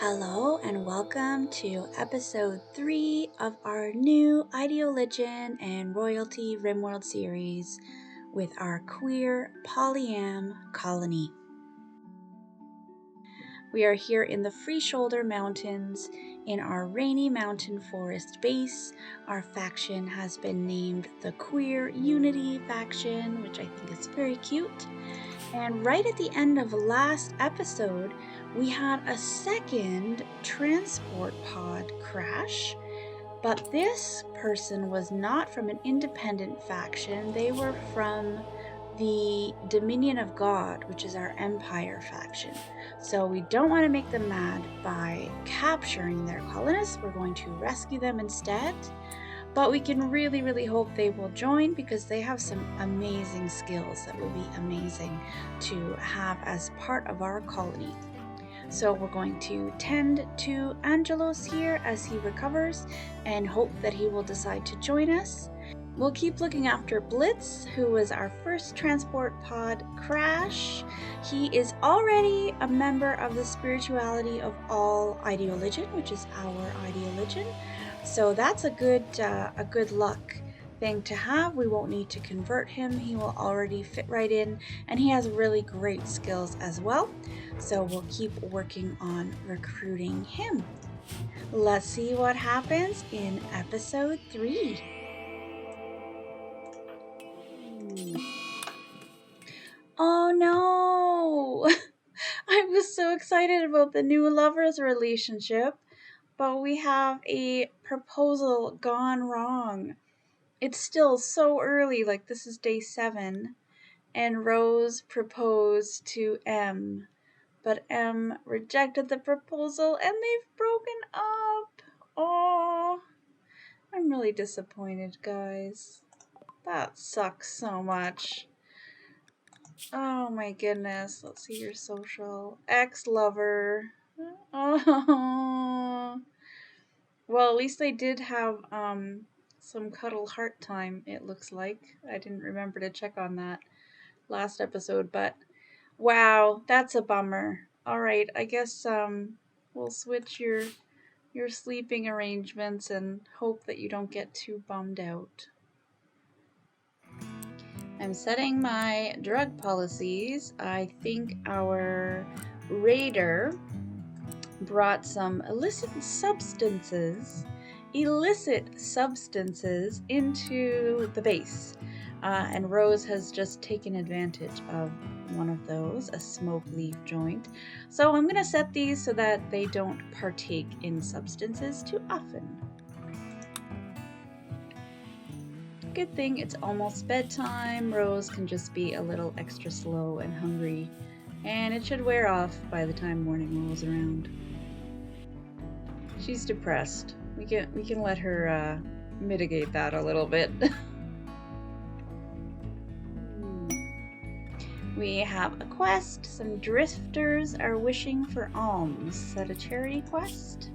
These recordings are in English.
Hello and welcome to episode 3 of our new Ideoligion and Royalty RimWorld series with our queer polyam colony. We are here in the Free Shoulder Mountains in our rainy mountain forest base. Our faction has been named the Queer Unity faction, which I think is very cute. And right at the end of last episode, we had a second transport pod crash, but this person was not from an independent faction. They were from the Dominion of God, which is our Empire faction. So we don't want to make them mad by capturing their colonists. We're going to rescue them instead. But we can really hope they will join because they have some amazing skills that will be amazing to have as part of our colony. So we're going to tend to Angelos here as he recovers and hope that he will decide to join us. We'll keep looking after Blitz, who was our first transport pod crash. He is already a member of the Spirituality of All Ideoligion, which is our Ideoligion. So that's a good luck thing to have. We won't need to convert him. He will already fit right in, and he has really great skills as well. So we'll keep working on recruiting him. Let's see what happens in episode 3. Oh no! I was so excited about the new lovers relationship, but we have a proposal gone wrong. It's still so early, like this is day 7, and Rose proposed to M, but M rejected the proposal and they've broken up. Oh, I'm really disappointed, guys. That sucks so much. Oh my goodness. Let's see your social. Ex-lover. Oh. Well, at least they did have some cuddle heart time, it looks like. I didn't remember to check on that last episode, but wow, that's a bummer. All right, I guess we'll switch your sleeping arrangements and hope that you don't get too bummed out. I'm setting my drug policies. I think our raider brought some illicit substances into the base. And Rose has just taken advantage of one of those, a smoke leaf joint. So I'm going to set these so that they don't partake in substances too often. Good thing it's almost bedtime. Rose can just be a little extra slow and hungry, and it should wear off by the time morning rolls around. She's depressed. We can let her mitigate that a little bit. We have a quest. Some drifters are wishing for alms. Set a charity quest.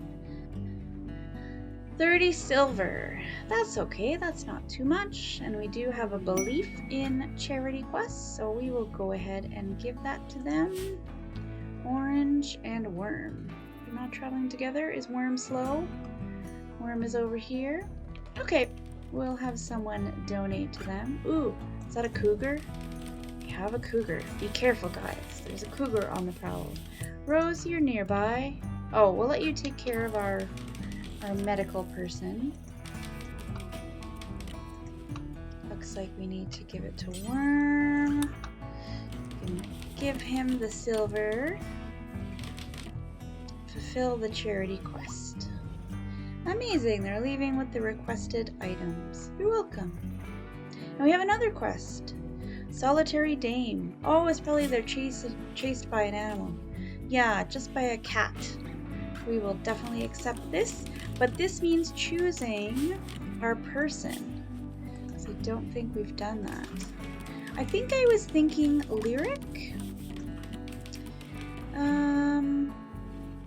30 silver. That's okay, that's not too much. And we do have a belief in charity quests, so we will go ahead and give that to them. Orange and Worm. They're not traveling together. Is Worm slow? Worm is over here. Okay, we'll have someone donate to them. Ooh, is that a cougar? We have a cougar. Be careful, guys. There's a cougar on the prowl. Rose, you're nearby. Oh, we'll let you take care of our medical person. Looks like we need to give it to Worm. We can give him the silver. Fulfill the charity quest. Amazing, they're leaving with the requested items. You're welcome. And we have another quest. Solitary Dame. Oh, it's probably they're chased by an animal. Yeah, just by a cat. We will definitely accept this, but this means choosing our person. So I don't think we've done that. I think I was thinking Lyric.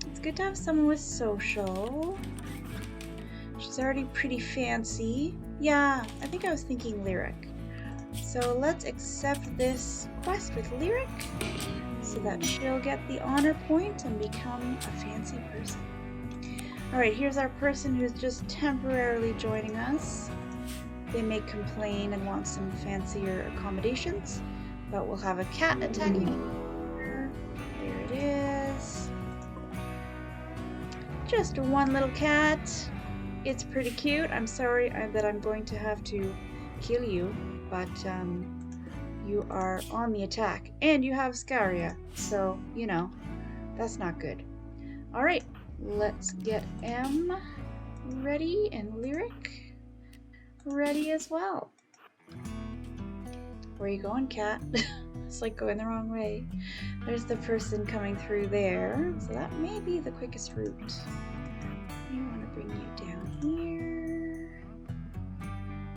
It's good to have someone with social. She's already pretty fancy. Yeah, I think I was thinking Lyric. So let's accept this quest with Lyric. So so that she'll get the honor point and become a fancy person. Alright, here's our person who's just temporarily joining us. They may complain and want some fancier accommodations, but we'll have a cat attacking her. There it is. Just one little cat. It's pretty cute. I'm sorry that I'm going to have to kill you, but you are on the attack. And you have Scaria, so, you know, that's not good. Alright, let's get M ready and Lyric ready as well. Where are you going, cat? It's like going the wrong way. There's the person coming through there, so that may be the quickest route. I want to bring you down here.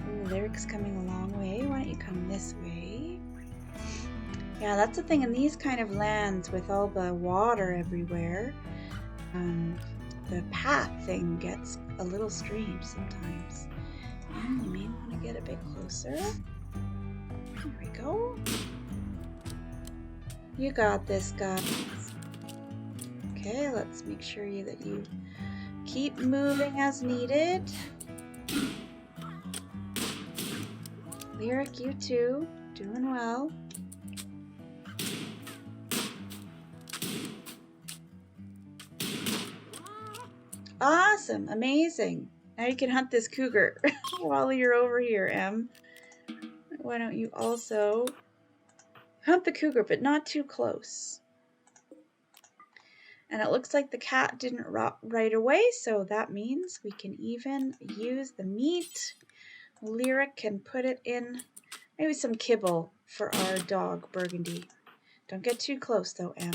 Ooh, Lyric's coming a long way. Why don't you come this way? Yeah, that's the thing in these kind of lands with all the water everywhere. The path thing gets a little strange sometimes. And you may want to get a bit closer. There we go. You got this, guys. Okay, let's make sure that you keep moving as needed. Lyric, you too. Doing well. Awesome. Amazing. Now you can hunt this cougar while you're over here, Em. Why don't you also hunt the cougar, but not too close. And it looks like the cat didn't rot right away, so that means we can even use the meat. Lyric can put it in maybe some kibble for our dog, Burgundy. Don't get too close though, Em.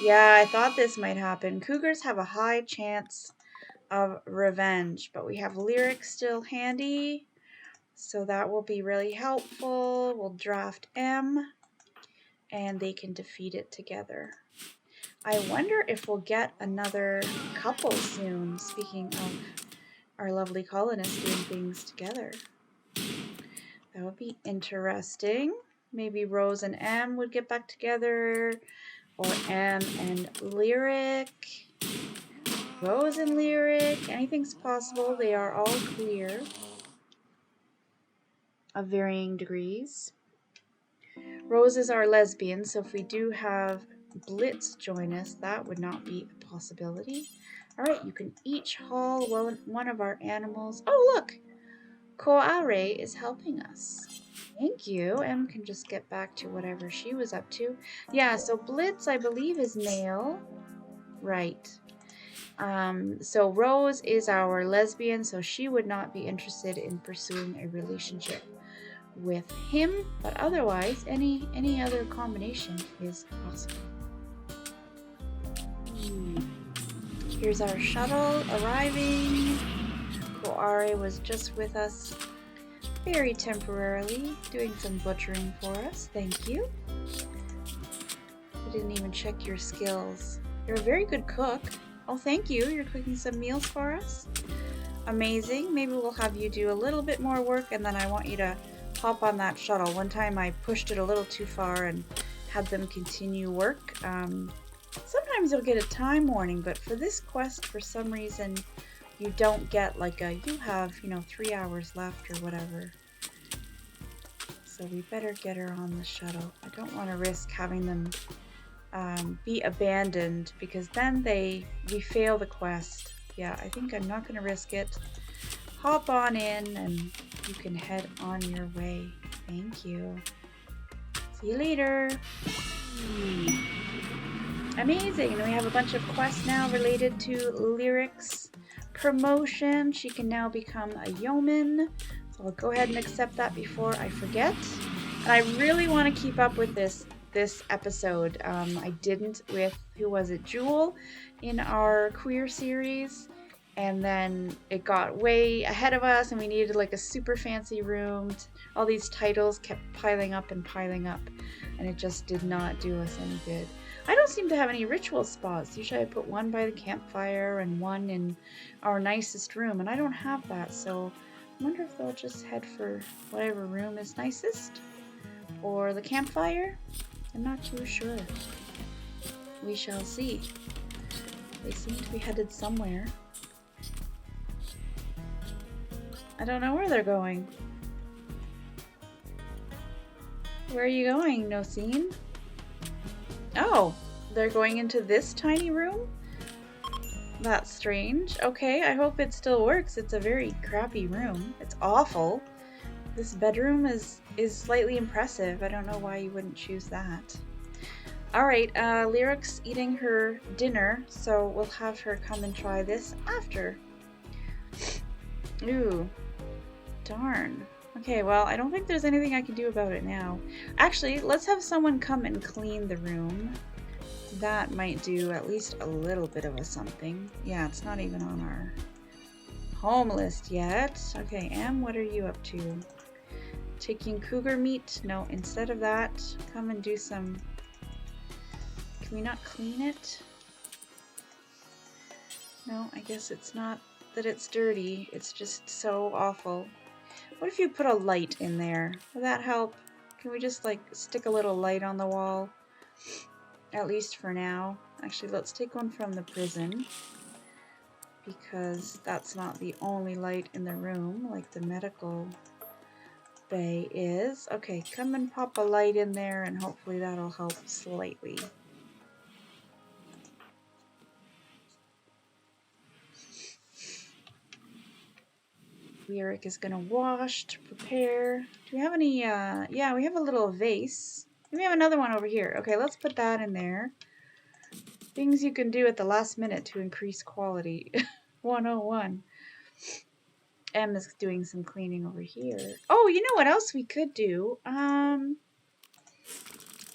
Yeah, I thought this might happen. Cougars have a high chance of revenge, but we have Lyric still handy, so that will be really helpful. We'll draft M, and they can defeat it together. I wonder if we'll get another couple soon, speaking of our lovely colonists doing things together. That would be interesting. Maybe Rose and M would get back together, or M and Lyric. Rose and Lyric, anything's possible. They are all queer of varying degrees. Rose is our lesbian, so if we do have Blitz join us, that would not be a possibility. Alright, you can each haul one of our animals. Oh, look! Koare is helping us. Thank you. Em can just get back to whatever she was up to. Yeah, so Blitz, I believe, is male. Right. So Rose is our lesbian, so she would not be interested in pursuing a relationship with him, but otherwise any other combination is possible. Here's our shuttle arriving. Koare was just with us very temporarily, doing some butchering for us. Thank you. I didn't even check your skills. You're a very good cook. Oh, thank you. You're cooking some meals for us. Amazing. Maybe we'll have you do a little bit more work, and then I want you to hop on that shuttle. One time I pushed it a little too far and had them continue work. Sometimes you'll get a time warning, but for this quest, for some reason, you don't get like a, you have, 3 hours left or whatever. So we better get her on the shuttle. I don't want to risk having them be abandoned, because then we fail the quest. Yeah, I think I'm not going to risk it. Hop on in and you can head on your way. Thank you. See you later. Amazing. And we have a bunch of quests now related to Lyric's promotion. She can now become a yeoman. So I'll go ahead and accept that before I forget. And I really want to keep up with this episode. I didn't with, who was it, Jewel, in our queer series. And then it got way ahead of us and we needed like a super fancy room. All these titles kept piling up and it just did not do us any good. I don't seem to have any ritual spots. Usually I put one by the campfire and one in our nicest room, and I don't have that, so I wonder if they'll just head for whatever room is nicest, or the campfire. I'm not too sure. We shall see. They seem to be headed somewhere. I don't know where they're going. Where are you going, No Scene? Oh, they're going into this tiny room? That's strange. Okay, I hope it still works. It's a very crappy room. It's awful. This bedroom is slightly impressive. I don't know why you wouldn't choose that. Alright, Lyric's eating her dinner, so we'll have her come and try this after. Ooh. Darn. Okay, well, I don't think there's anything I can do about it now. Actually, let's have someone come and clean the room. That might do at least a little bit of a something. Yeah, it's not even on our home list yet. Okay, Em, what are you up to? Taking cougar meat? No, instead of that, come and do some... Can we not clean it? No, I guess it's not that it's dirty. It's just so awful. What if you put a light in there? Would that help? Can we just like stick a little light on the wall? At least for now. Actually, let's take one from the prison, because that's not the only light in the room like the medical bay is. Okay, come and pop a light in there and hopefully that'll help slightly. Lyric is gonna wash to prepare. Do we have any, yeah, we have a little vase. We have another one over here. Okay, let's put that in there. Things you can do at the last minute to increase quality. 101. Em is doing some cleaning over here. Oh, you know what else we could do?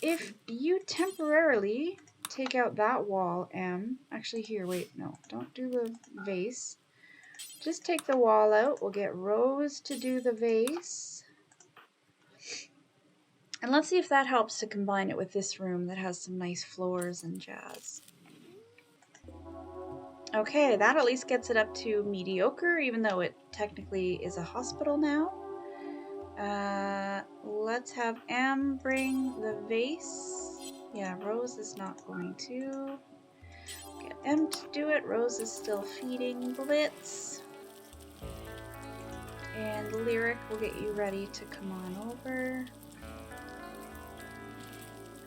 If you temporarily take out that wall, Em. Actually, here, wait, no, don't do the vase. Just take the wall out. We'll get Rose to do the vase. And let's see if that helps to combine it with this room that has some nice floors and jazz. Okay, that at least gets it up to mediocre, even though it technically is a hospital now. Let's have Em bring the vase. Yeah, Rose is not going to. Get Em to do it. Rose is still feeding Blitz. And Lyric will get you ready to come on over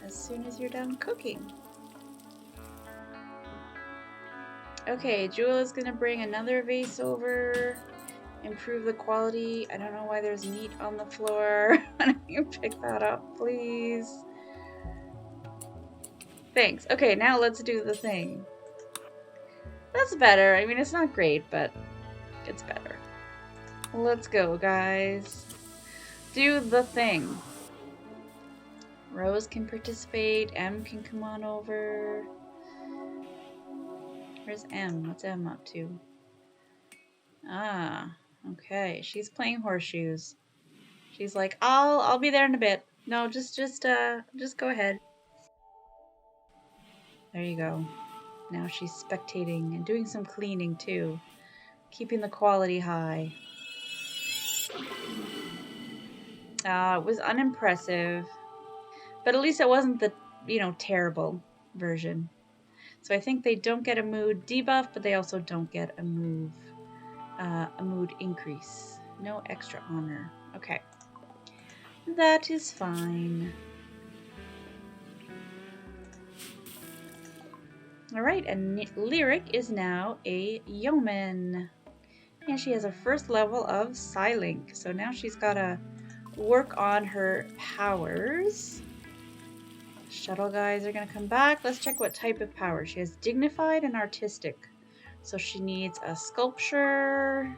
as soon as you're done cooking. Okay, Jewel is gonna bring another vase over. Improve the quality. I don't know why there's meat on the floor. Why don't you pick that up, please? Thanks. Okay, now let's do the thing. That's better. I mean, it's not great, but it's better. Let's go, guys. Do the thing. Rose can participate. Em can come on over. Where's Em? What's Em up to? Ah, okay. She's playing horseshoes. She's like, I'll be there in a bit. No, just go ahead. There you go. Now she's spectating and doing some cleaning too, keeping the quality high. It was unimpressive, but at least it wasn't the, terrible version. So I think they don't get a mood debuff, but they also don't get a mood increase. No extra honor. Okay. That is fine. Alright, and Lyric is now a yeoman. And she has a first level of Psylink. So now she's got to work on her powers. Shuttle guys are going to come back. Let's check what type of power. She has Dignified and Artistic. So she needs a Sculpture,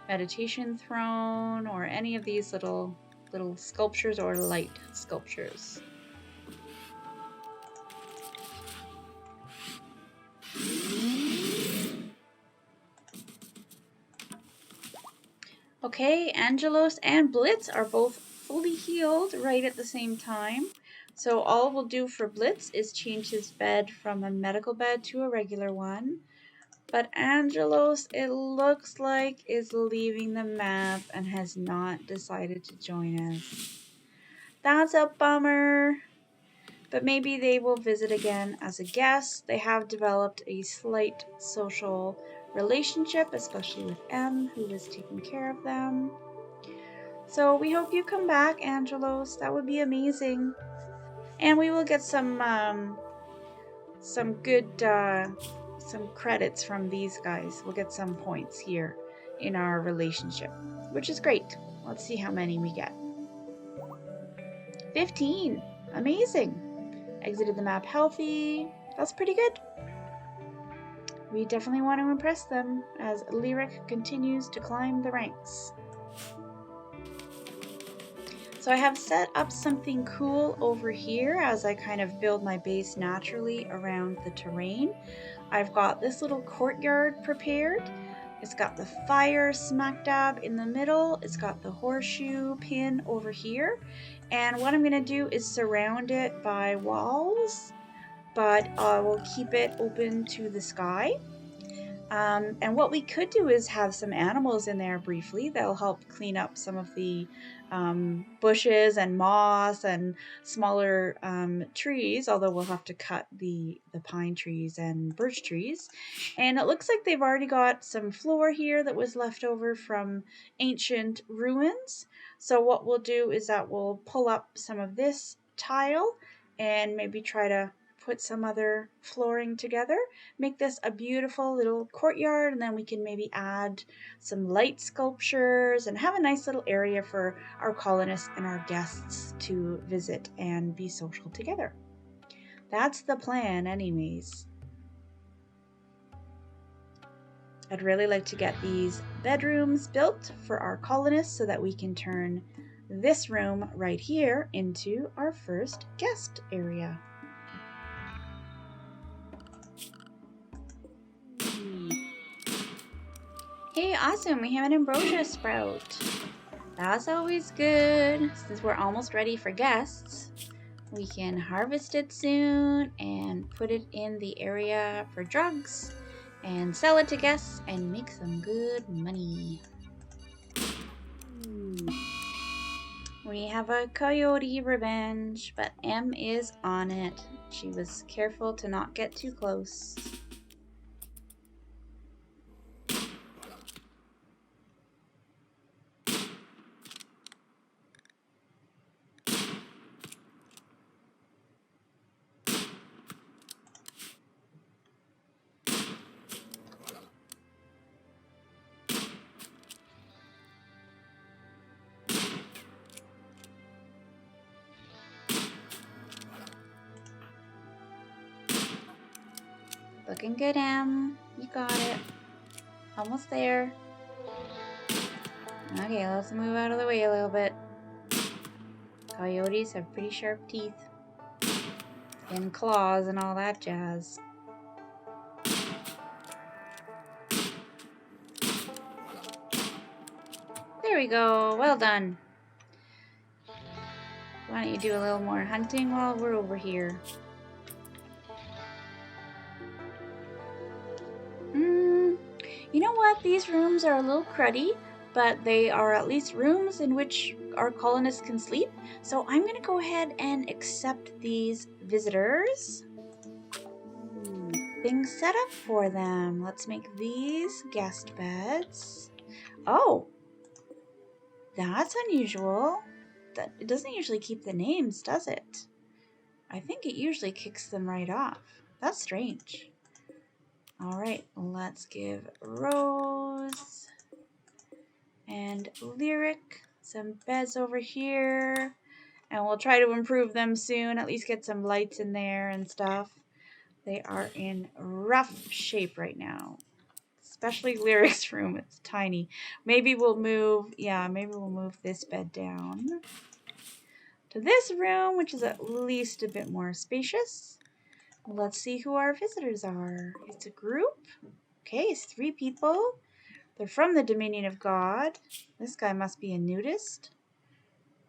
Meditation Throne, or any of these little sculptures or light sculptures. Okay, Angelos and Blitz are both fully healed right at the same time. So all we'll do for Blitz is change his bed from a medical bed to a regular one. But Angelos, it looks like, is leaving the map and has not decided to join us. That's a bummer. but maybe they will visit again as a guest. They have developed a slight social relationship, especially with M, who was taking care of them. So we hope you come back, Angelos. That would be amazing. And we will get some good some credits from these guys. We'll get some points here in our relationship, which is great. Let's see how many we get. 15. Amazing. Exited the map healthy. That's pretty good. We definitely want to impress them as Lyric continues to climb the ranks. So I have set up something cool over here as I kind of build my base naturally around the terrain. I've got this little courtyard prepared. It's got the fire smack dab in the middle. It's got the horseshoe pin over here. And what I'm going to do is surround it by walls, but we'll keep it open to the sky. And what we could do is have some animals in there briefly. That'll help clean up some of the bushes and moss and smaller trees, although we'll have to cut the pine trees and birch trees. And it looks like they've already got some floor here that was left over from ancient ruins. So what we'll do is that we'll pull up some of this tile and maybe try to put some other flooring together, make this a beautiful little courtyard, and then we can maybe add some light sculptures and have a nice little area for our colonists and our guests to visit and be social together. That's the plan anyways. I'd really like to get these bedrooms built for our colonists so that we can turn this room right here into our first guest area. Hey, awesome, we have an ambrosia sprout. That's always good. Since we're almost ready for guests, we can harvest it soon and put it in the area for drugs and sell it to guests and make some good money. We have a coyote revenge, but M is on it. She was careful to not get too close. Looking good, Em. You got it. Almost there. Okay, let's move out of the way a little bit. Coyotes have pretty sharp teeth. And claws and all that jazz. There we go. Well done. Why don't you do a little more hunting while we're over here? You know what? These rooms are a little cruddy, but they are at least rooms in which our colonists can sleep. So I'm going to go ahead and accept these visitors. Things set up for them. Let's make these guest beds. Oh, that's unusual. It doesn't usually keep the names, does it? I think it usually kicks them right off. That's strange. All right, let's give Rose and Lyric some beds over here. And we'll try to improve them soon, at least get some lights in there and stuff. They are in rough shape right now. Especially Lyric's room, it's tiny. Maybe we'll move this bed down to this room, which is at least a bit more spacious. Let's see who our visitors are. It's a group. Okay, it's 3 people. They're from the Dominion of God. This guy must be a nudist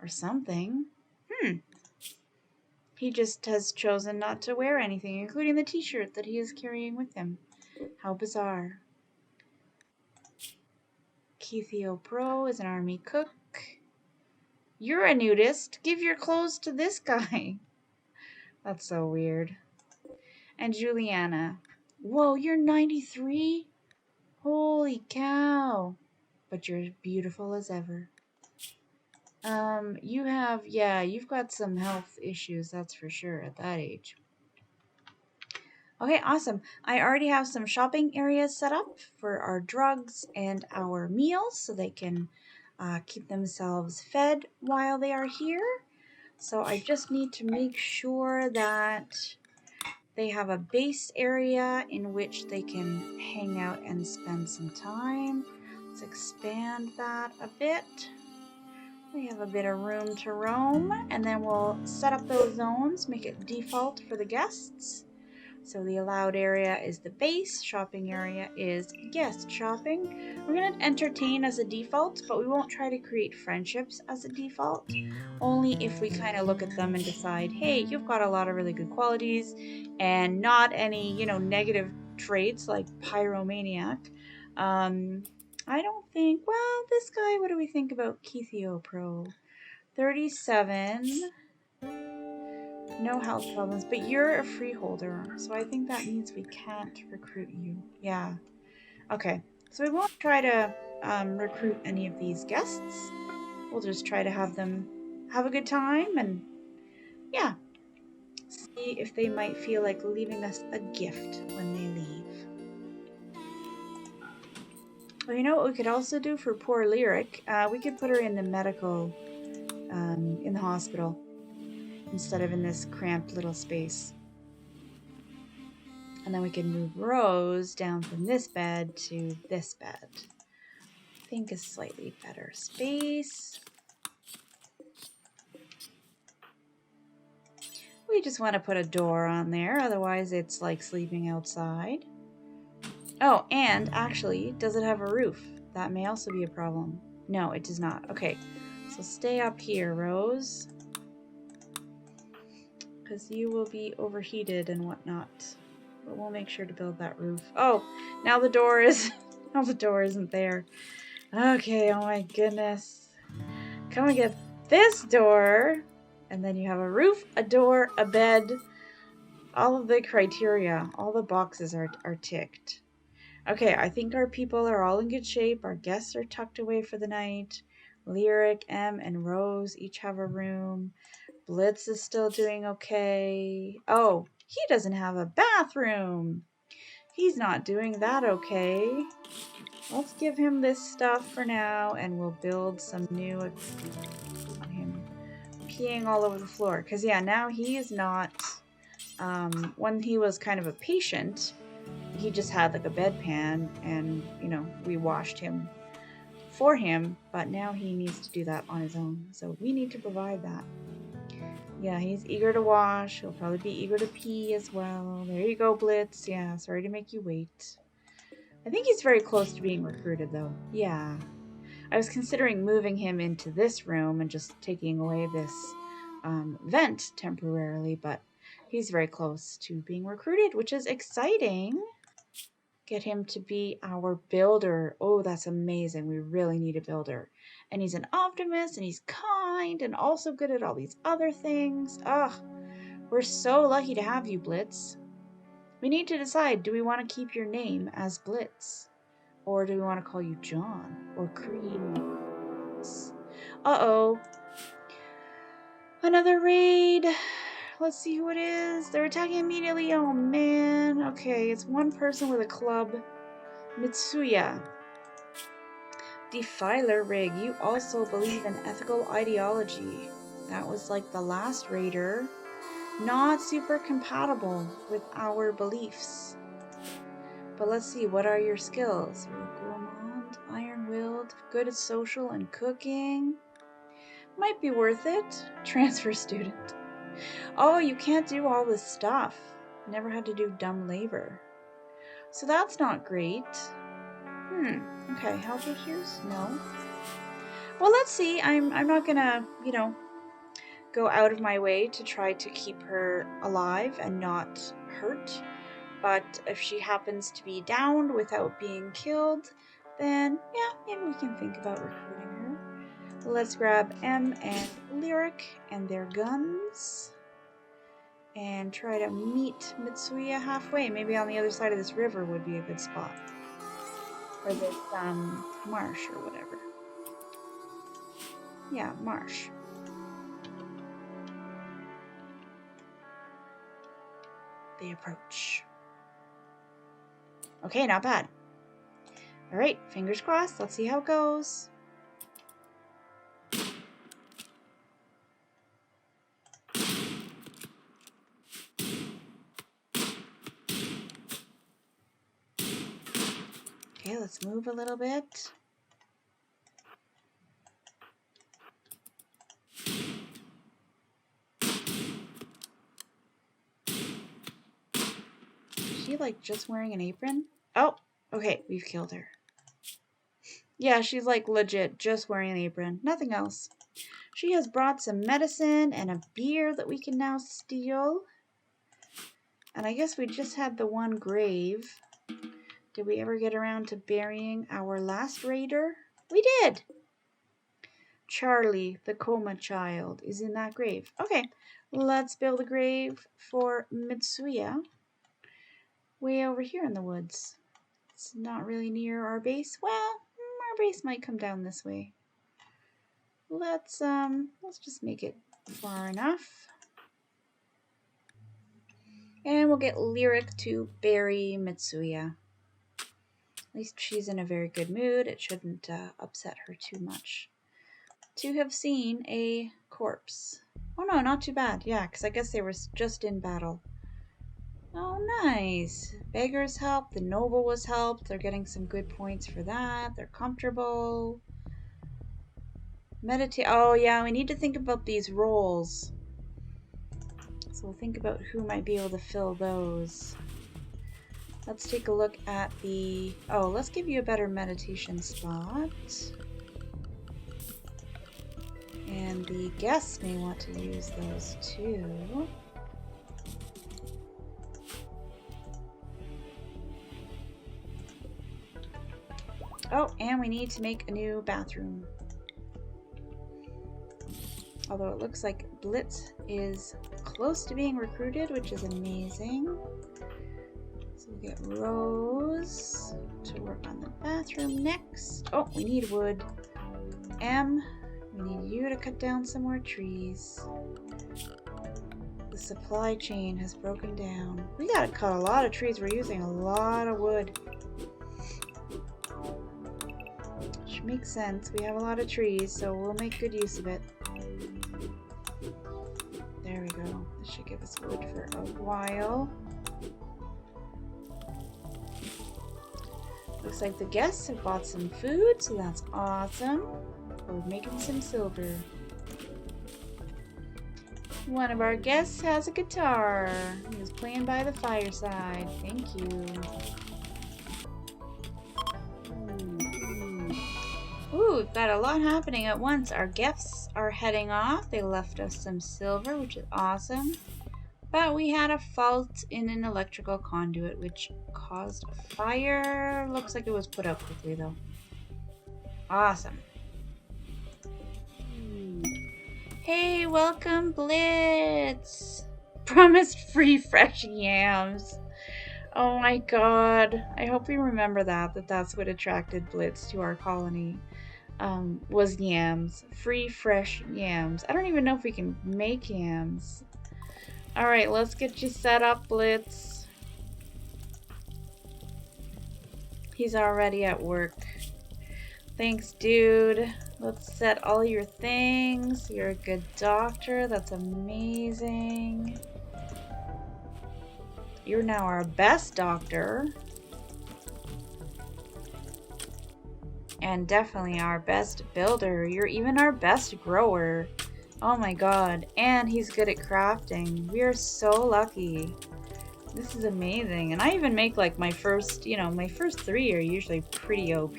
or something. He just has chosen not to wear anything, including the t-shirt that he is carrying with him. How bizarre. Keithio Pro is an army cook. You're a nudist. Give your clothes to this guy. That's so weird. And Juliana. Whoa, you're 93? Holy cow. But you're beautiful as ever. You've got some health issues, that's for sure, at that age. Okay, awesome. I already have some shopping areas set up for our drugs and our meals so they can keep themselves fed while they are here. So I just need to make sure that they have a base area in which they can hang out and spend some time. Let's expand that a bit. We have a bit of room to roam, and then we'll set up those zones, make it default for the guests. So the allowed area is the base, shopping area is guest shopping. We're going to entertain as a default, but we won't try to create friendships as a default. Only if we kind of look at them and decide, hey, you've got a lot of really good qualities and not any, negative traits like pyromaniac. I don't think, well, this guy, what do we think about Keithio Pro? 37. No health problems, but you're a freeholder, so I think that means we can't recruit you. Yeah. Okay, so we won't try to recruit any of these guests. We'll just try to have them have a good time and, yeah, see if they might feel like leaving us a gift when they leave. Well, you know what we could also do for poor Lyric? We could put her in the medical, in the hospital, instead of in this cramped little space. And then we can move Rose down from this bed to this bed. I think a slightly better space. We just want to put a door on there, otherwise it's like sleeping outside. Oh, and actually, does it have a roof? That may also be a problem. No, it does not. Okay, so stay up here, Rose, because you will be overheated and whatnot. But we'll make sure to build that roof. Oh, now the door is... now the door isn't there. Okay, oh my goodness. Come and get this door. And then you have a roof, a door, a bed. All of the criteria, all the boxes are ticked. Okay, I think our people are all in good shape. Our guests are tucked away for the night. Lyric, M, and Rose each have a room. Blitz is still doing okay. Oh, he doesn't have a bathroom. He's not doing that okay. Let's give him this stuff for now, and we'll build some new him peeing all over the floor. Because, yeah, now he is not... when he was kind of a patient, he just had like a bedpan, and, we washed him for him, but now he needs to do that on his own. So we need to provide that. Yeah, he's eager to wash. He'll probably be eager to pee as well. There you go, Blitz. Yeah, sorry to make you wait. I think he's very close to being recruited, though. Yeah. I was considering moving him into this room and just taking away this vent temporarily, but he's very close to being recruited, which is exciting. Get him to be our builder. Oh, that's amazing. We really need a builder. And he's an optimist, and he's kind, and also good at all these other things. Ugh, we're so lucky to have you, Blitz. We need to decide, do we want to keep your name as Blitz? Or do we want to call you John or Cream? Uh-oh. Another raid. Let's see who it is. They're attacking immediately. Oh, man. Okay, it's one person with a club. Mitsuya. Defiler Rig. You also believe in ethical ideology. That was like the last raider. Not super compatible with our beliefs. But let's see, what are your skills? You're gourmand, iron-willed, good at social and cooking. Might be worth it. Transfer student. Oh, you can't do all this stuff. Never had to do dumb labor. So that's not great. Okay, health issues? No. Well, let's see. I'm not gonna, go out of my way to try to keep her alive and not hurt. But if she happens to be downed without being killed, then yeah, maybe we can think about recruiting her. Let's grab M and Lyric and their guns. and try to meet Mitsuya halfway. Maybe on the other side of this river would be a good spot. Or this marsh or whatever. Yeah, marsh. They approach. Okay, not bad. Alright, fingers crossed. Let's see how it goes. Okay, let's move a little bit. Is she like just wearing an apron? Oh, okay, we've killed her. Yeah, she's like legit just wearing an apron, nothing else. She has brought some medicine and a beer that we can now steal. And I guess we just had the one grave. Did we ever get around to burying our last raider? We did! Charlie, the coma child, is in that grave. Okay, let's build a grave for Mitsuya. Way over here in the woods. It's not really near our base. Well, our base might come down this way. Let's just make it far enough. And we'll get Lyric to bury Mitsuya. At least she's in a very good mood. It shouldn't upset her too much to have seen a corpse. Oh no, not too bad. Yeah, because I guess they were just in battle. Oh, nice. Beggars helped. The noble was helped. They're getting some good points for that. They're comfortable. Meditate. Oh yeah, we need to think about these roles. So we'll think about who might be able to fill those. Let's take a look at the... Oh, let's give you a better meditation spot. And the guests may want to use those too. Oh, and we need to make a new bathroom. Although it looks like Blitz is close to being recruited, which is amazing. So we'll get Rose to work on the bathroom next. Oh, we need wood. M, we need you to cut down some more trees. The supply chain has broken down. We gotta cut a lot of trees. We're using a lot of wood. Which makes sense. We have a lot of trees, so we'll make good use of it. There we go. This should give us wood for a while. Looks like the guests have bought some food, so that's awesome. We're making some silver. One of our guests has a guitar. He was playing by the fireside. Thank you. Ooh, we've got a lot happening at once. Our guests are heading off. They left us some silver, which is awesome. But we had a fault in an electrical conduit, which caused a fire. Looks like it was put out quickly, though. Awesome. Hey, welcome, Blitz. Promised free fresh yams. Oh my god. I hope we remember that's what attracted Blitz to our colony. Was yams. Free fresh yams. I don't even know if we can make yams. Alright, let's get you set up, Blitz. He's already at work. Thanks, dude. Let's set all your things. You're a good doctor. That's amazing. You're now our best doctor. And definitely our best builder. You're even our best grower. Oh my god. And he's good at crafting. We are so lucky. This is amazing. And I even make like my first, my first 3 are usually pretty OP.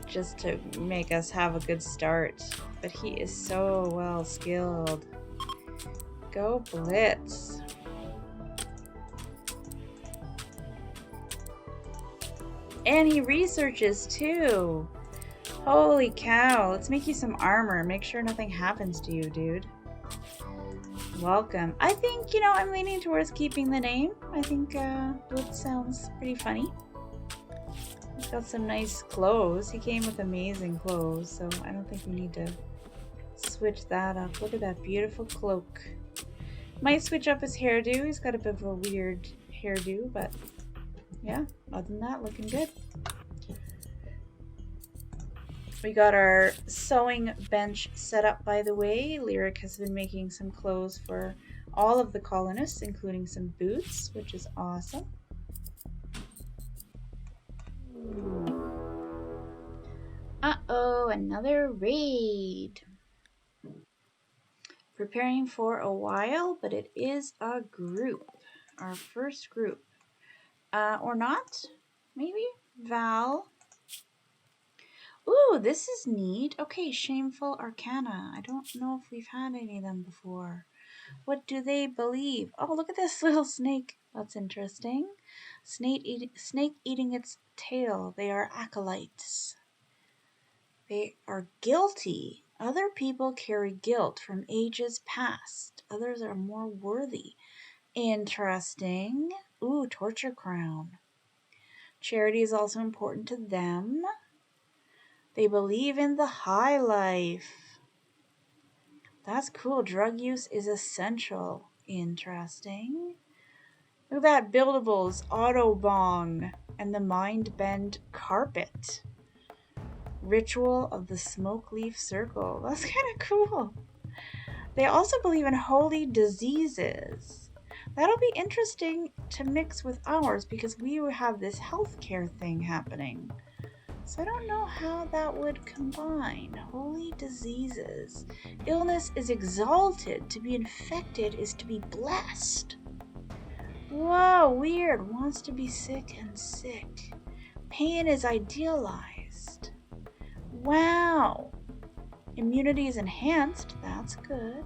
Just to make us have a good start. But he is so well skilled. Go Blitz. And he researches too. Holy cow. Let's make you some armor. Make sure nothing happens to you, dude. Welcome. I think, you know, I'm leaning towards keeping the name. I think Blitz sounds pretty funny. He's got some nice clothes. He came with amazing clothes, so I don't think we need to switch that up. Look at that beautiful cloak. Might switch up his hairdo. He's got a bit of a weird hairdo, but yeah, other than that, looking good. We got our sewing bench set up, by the way. Lyric has been making some clothes for all of the colonists, including some boots, which is awesome. Uh-oh, another raid. Preparing for a while, but it is a group. Our first group. Or not? Maybe? Val. Ooh, this is neat. Okay, Shameful Arcana. I don't know if we've had any of them before. What do they believe? Oh, look at this little snake. That's interesting. Snake eating its tail. They are acolytes. They are guilty. Other people carry guilt from ages past. Others are more worthy. Interesting. Ooh, Torture Crown. Charity is also important to them. They believe in the high life. That's cool. Drug use is essential. Interesting. Look at that. Buildables, Autobong, and the Mind Bend Carpet. Ritual of the Smoke Leaf Circle. That's kind of cool. They also believe in holy diseases. That'll be interesting to mix with ours because we have this healthcare thing happening. So I don't know how that would combine. Holy diseases. Illness is exalted. To be infected is to be blessed. Whoa, weird. Wants to be sick and sick. Pain is idealized. Wow. Immunity is enhanced. That's good.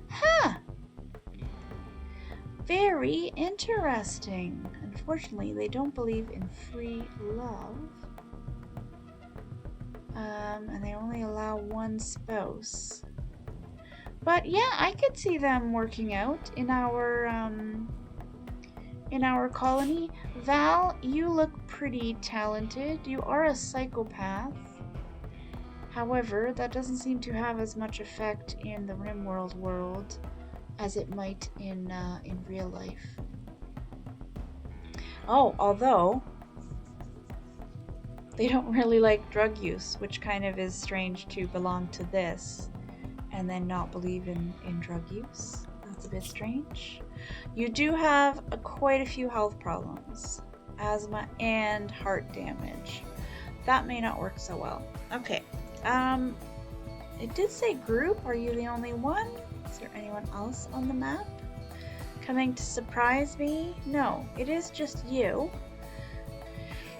Huh. Very interesting. Unfortunately, they don't believe in free love. And they only allow one spouse. But yeah, I could see them working out in our colony. Val, you look pretty talented. You are a psychopath. However, that doesn't seem to have as much effect in the RimWorld world as it might in real life. Oh, although they don't really like drug use, which kind of is strange to belong to this and then not believe in drug use. That's a bit strange. You do have quite a few health problems, asthma and heart damage. That may not work so well. Okay. It did say group. Are you the only one? Is there anyone else on the map coming to surprise me? No, it is just you.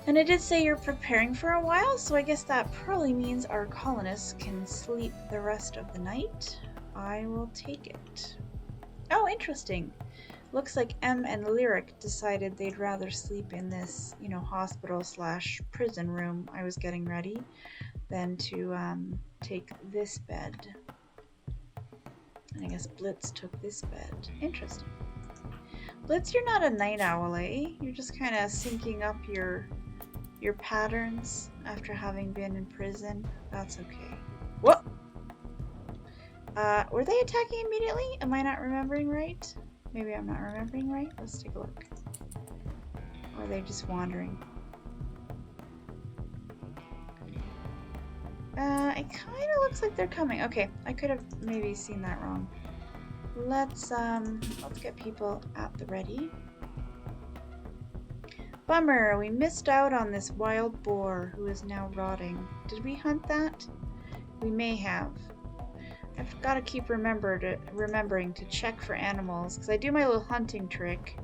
And it did say you're preparing for a while, so I guess that probably means our colonists can sleep the rest of the night. I will take it. Oh, interesting. Looks like M and Lyric decided they'd rather sleep in this, hospital/prison room I was getting ready than to take this bed. And I guess Blitz took this bed. Interesting. Blitz, you're not a night owl, eh? You're just kind of syncing up your patterns after having been in prison. That's okay. Whoa! Were they attacking immediately? Am I not remembering right? Maybe I'm not remembering right. Let's take a look. Or are they just wandering? It kind of looks like they're coming. Okay, I could have maybe seen that wrong. Let's get people at the ready. Bummer, we missed out on this wild boar who is now rotting. Did we hunt that? We may have. I've got to keep remembering to check for animals, because I do my little hunting trick,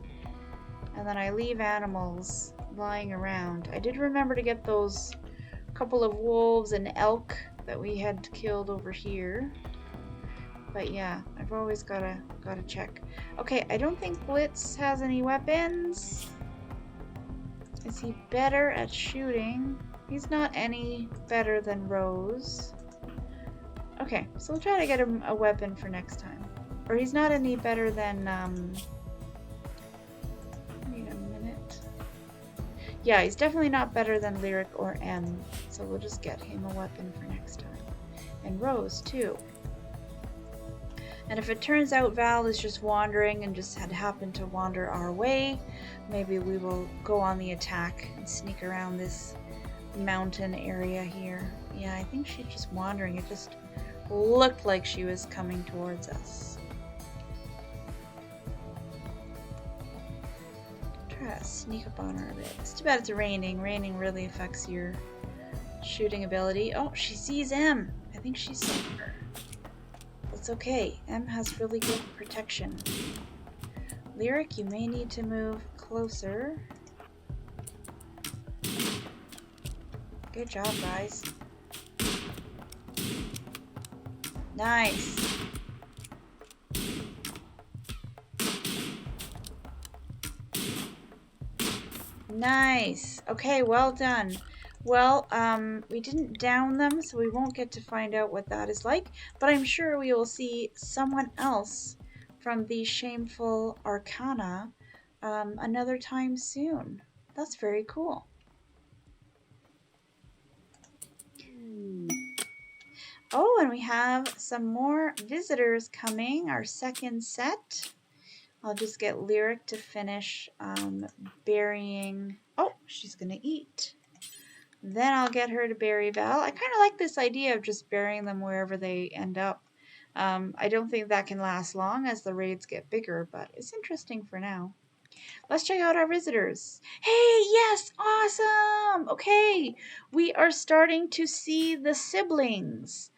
and then I leave animals lying around. I did remember to get those couple of wolves and elk that we had killed over here. But yeah, I've always gotta check. Okay, I don't think Blitz has any weapons. Is he better at shooting? He's not any better than Rose. Okay, so we'll try to get him a weapon for next time. Or he's not any better than, wait a minute. Yeah, he's definitely not better than Lyric or M. So we'll just get him a weapon for next time. And Rose, too. And if it turns out Val is just wandering and just had happened to wander our way, maybe we will go on the attack and sneak around this mountain area here. Yeah, I think she's just wandering. It just looked like she was coming towards us. Try to sneak up on her a bit. It's too bad it's raining. Raining really affects your shooting ability. Oh, she sees M. I think she saw her. It's okay. M has really good protection. Lyric, you may need to move closer. Good job, guys. Nice. Nice. Okay, well done. Well, we didn't down them, so we won't get to find out what that is like, but I'm sure we will see someone else from the Shameful Arcana another time soon. That's very cool. Oh, and we have some more visitors coming, our second set. I'll just get Lyric to finish burying. Oh, she's gonna eat. Then I'll get her to bury Val. I kind of like this idea of just burying them wherever they end up. I don't think that can last long as the raids get bigger, but it's interesting for now. Let's check out our visitors. Hey, yes, awesome. Okay, we are starting to see the siblings.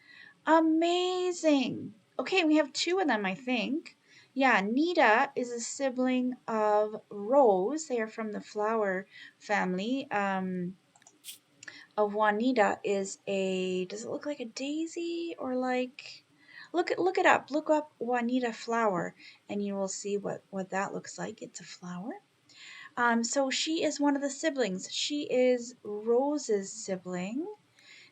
Amazing. Okay, we have 2 of them, I think. Yeah, Nita is a sibling of Rose. They are from the flower family. Of Juanita is a, does it look like a daisy or like, look it up. Look up Juanita flower and you will see what that looks like. It's a flower. So she is one of the siblings. She is Rose's sibling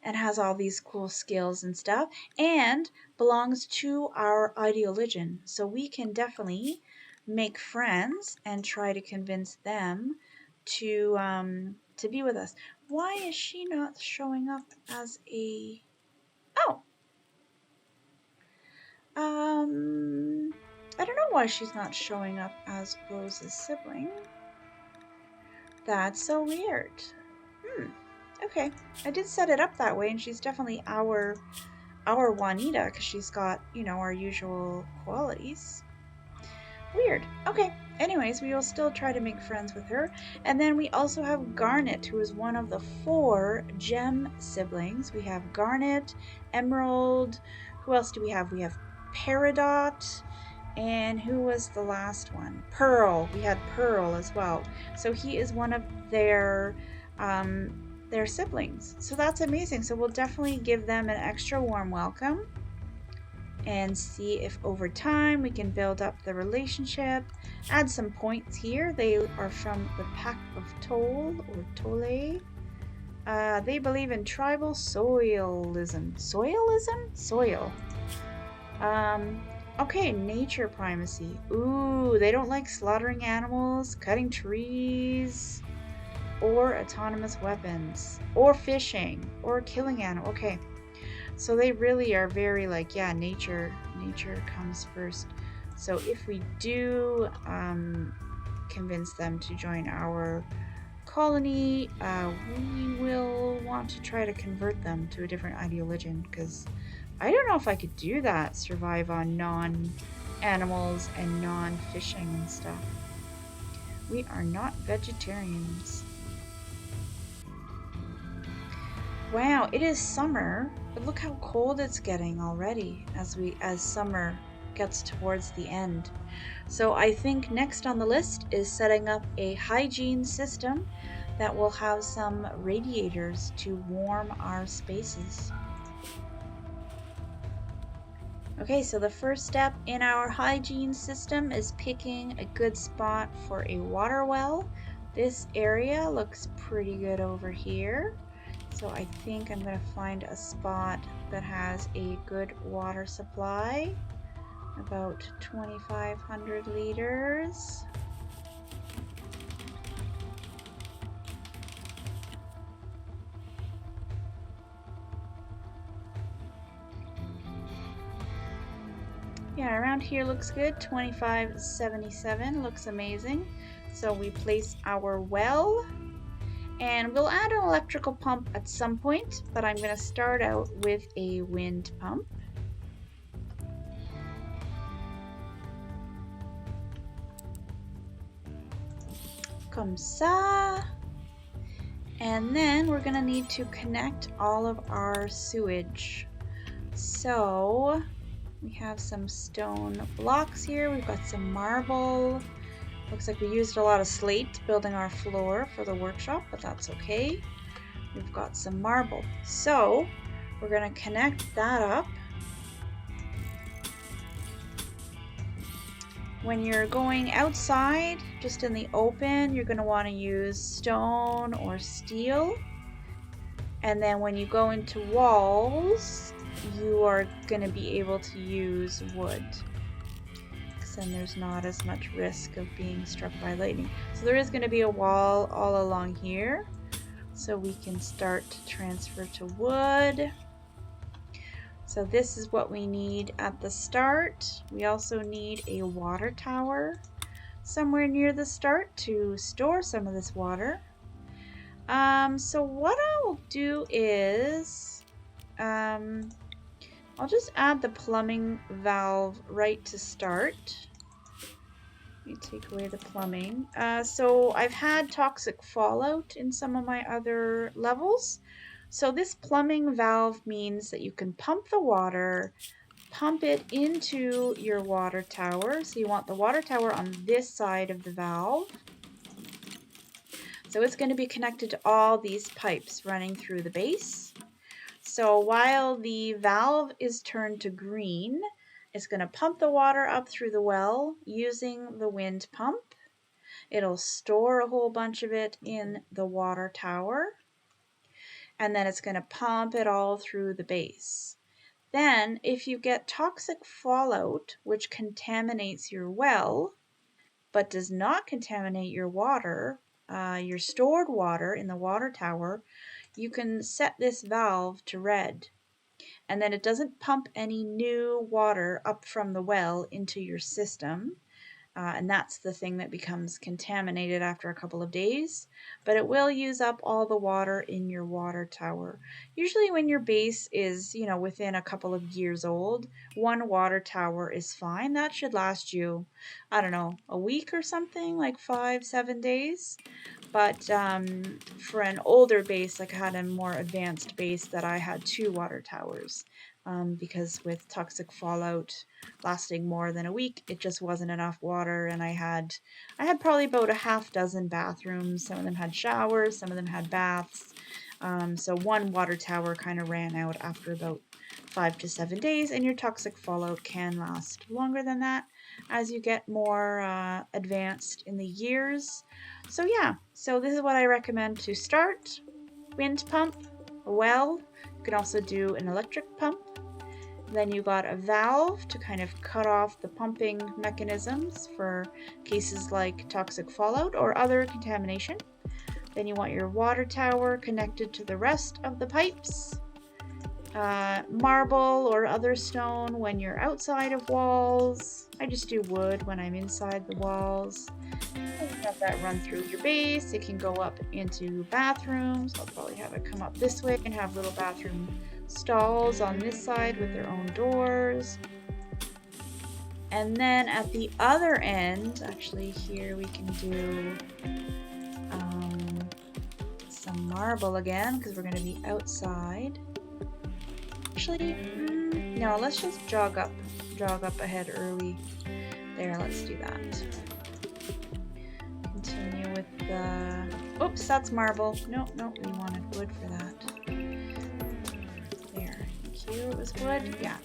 and has all these cool skills and stuff and belongs to our ideologian. So we can definitely make friends and try to convince them to be with us. Why is she not showing up as a... Oh! I don't know why she's not showing up as Rose's sibling. That's so weird. Okay. I did set it up that way, and she's definitely our Juanita, because she's got, you know, our usual qualities. Weird. Okay. Anyways, we will still try to make friends with her. And then we also have Garnet, who is one of the 4 gem siblings. We have Garnet, Emerald. Who else do we have? We have Peridot. And who was the last one? Pearl. We had Pearl as well. So he is one of their siblings. So that's amazing. So we'll definitely give them an extra warm welcome and see if over time we can build up the relationship. Add some points here. They are from the Pack of Toll or Tolle. They believe in tribal soilism. Soilism? Soil. Okay, nature primacy. Ooh, they don't like slaughtering animals, cutting trees, or autonomous weapons, or fishing, or killing animals. Okay. So they really are very like, yeah, nature comes first. So if we do convince them to join our colony, we will want to try to convert them to a different ideologian, because I don't know if I could do that, survive on non-animals and non-fishing and stuff. We are not vegetarians. Wow, it is summer, but look how cold it's getting already as summer gets towards the end. So I think next on the list is setting up a hygiene system that will have some radiators to warm our spaces. Okay, so the first step in our hygiene system is picking a good spot for a water well. This area looks pretty good over here. So I think I'm going to find a spot that has a good water supply. about 2,500 liters. Yeah, around here looks good. 2577 looks amazing. So we place our well, and we'll add an electrical pump at some point, but I'm going to start out with a wind pump. Comme ça. And then we're going to need to connect all of our sewage. So we have some stone blocks here. We've got some marble. Looks like we used a lot of slate building our floor for the workshop, but that's okay. We've got some marble. So we're going to connect that up. When you're going outside, just in the open, you're going to want to use stone or steel. And then when you go into walls, you are going to be able to use wood, because then there's not as much risk of being struck by lightning. So there is going to be a wall all along here, so we can start to transfer to wood. So this is what we need at the start. We also need a water tower somewhere near the start to store some of this water. So what I'll do is I'll just add the plumbing valve right to start. Let me take away the plumbing. So I've had toxic fallout in some of my other levels. So this plumbing valve means that you can pump the water, pump it into your water tower. So you want the water tower on this side of the valve. So it's going to be connected to all these pipes running through the base. So while the valve is turned to green, it's going to pump the water up through the well using the wind pump. It'll store a whole bunch of it in the water tower, and then it's going to pump it all through the base. Then, if you get toxic fallout, which contaminates your well, but does not contaminate your water, your stored water in the water tower, you can set this valve to red. And then it doesn't pump any new water up from the well into your system. And that's the thing that becomes contaminated after a couple of days, but it will use up all the water in your water tower. Usually when your base is, within a couple of years old, one water tower is fine. That should last you, I don't know, a week or something, like 5-7 days. But for an older base, like I had a more advanced base, that I had 2 water towers. Because with toxic fallout lasting more than a week, it just wasn't enough water, and I had probably about a half dozen bathrooms. Some of them had showers, some of them had baths. So one water tower kind of ran out after about 5 to 7 days, and your toxic fallout can last longer than that as you get more advanced in the years. So yeah, so this is what I recommend to start. Wind pump, a well. You can also do an electric pump. Then you got a valve to kind of cut off the pumping mechanisms for cases like toxic fallout or other contamination. Then you want your water tower connected to the rest of the pipes. Marble or other stone when you're outside of walls. I just do wood when I'm inside the walls. You have that run through your base. It can go up into bathrooms. I'll probably have it come up this way and have little bathroom stalls on this side with their own doors. And then at the other end, actually here we can do some marble again, because we're going to be outside. Actually, no, let's just jog up ahead early. There, let's do that. Continue with the... Oops, that's marble. No, we wanted wood for that. There, thank you. It was wood. Yeah.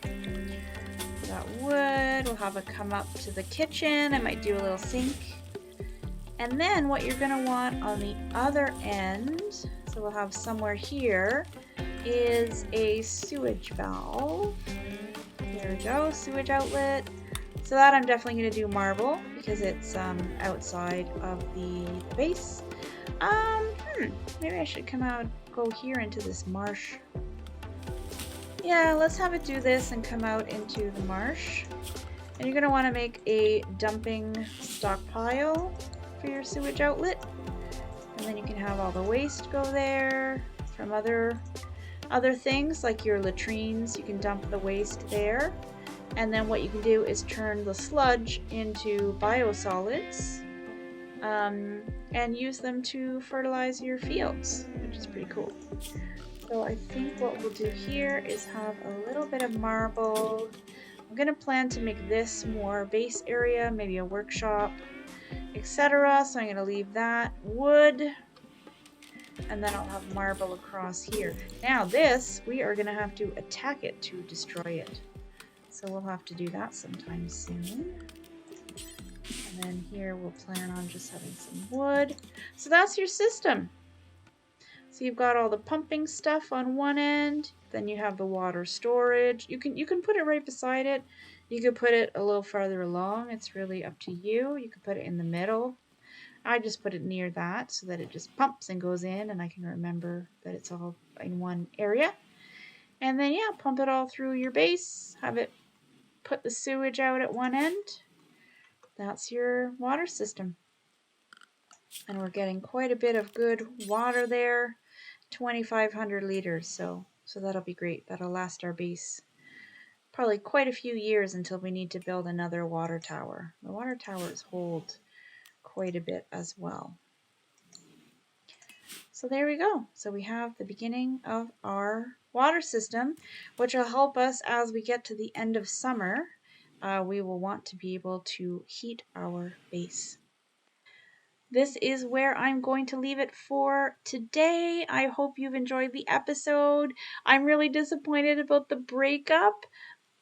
Got wood. We'll have it come up to the kitchen. I might do a little sink. And then what you're going to want on the other end, so we'll have somewhere here, is a sewage valve. There we go, sewage outlet. So that I'm definitely going to do marble because it's outside of the base. Maybe I should go here into this marsh. Yeah, let's have it do this and come out into the marsh. And you're going to want to make a dumping stockpile for your sewage outlet. And then you can have all the waste go there from other things like your latrines. You can dump the waste there. And then what you can do is turn the sludge into biosolids and use them to fertilize your fields, which is pretty cool. So I think what we'll do here is have a little bit of marble. I'm going to plan to make this more base area, maybe a workshop, etc. So I'm going to leave that wood, and then I'll have marble across here. Now this, we are going to have to attack it to destroy it. So we'll have to do that sometime soon. And then here we'll plan on just having some wood. So that's your system. So you've got all the pumping stuff on one end, then you have the water storage. You can put it right beside it. You could put it a little farther along. It's really up to you. You could put it in the middle. I just put it near that so that it just pumps and goes in and I can remember that it's all in one area. And then yeah, pump it all through your base. Have it put the sewage out at one end. That's your water system. And we're getting quite a bit of good water there. 2,500 liters, so that'll be great. That'll last our base probably quite a few years until we need to build another water tower. The water towers hold quite a bit as well. So there we go. So we have the beginning of our water system, which will help us as we get to the end of summer. We will want to be able to heat our base. This is where I'm going to leave it for today. I hope you've enjoyed the episode. I'm really disappointed about the breakup,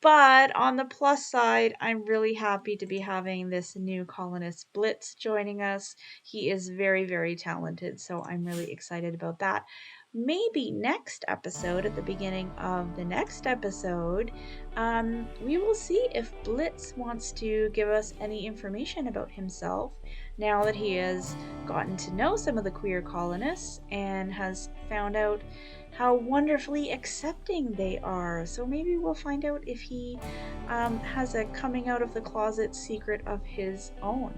but on the plus side, I'm really happy to be having this new colonist Blitz joining us. He is very, very talented, so I'm really excited about that. Maybe next episode, at the beginning of the next episode, we will see if Blitz wants to give us any information about himself now that he has gotten to know some of the queer colonists and has found out how wonderfully accepting they are. So maybe we'll find out if he has a coming out of the closet secret of his own.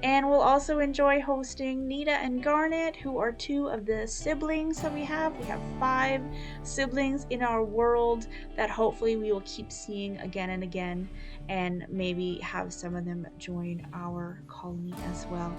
And we'll also enjoy hosting Nita and Garnet, who are two of the siblings that we have. We have 5 siblings in our world that hopefully we will keep seeing again and again, and maybe have some of them join our colony as well.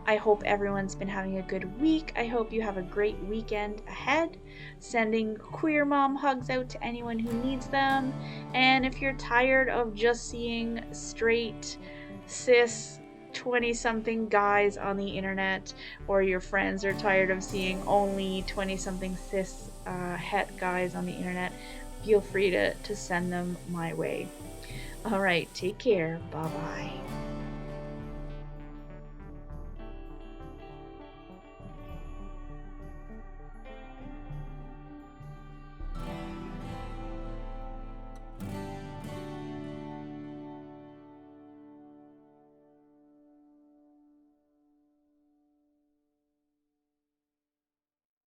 I hope everyone's been having a good week. I hope you have a great weekend ahead. Sending queer mom hugs out to anyone who needs them. And if you're tired of just seeing straight, cis, 20-something guys on the internet, or your friends are tired of seeing only 20-something cis het guys on the internet, feel free to send them my way. All right, take care. Bye-bye.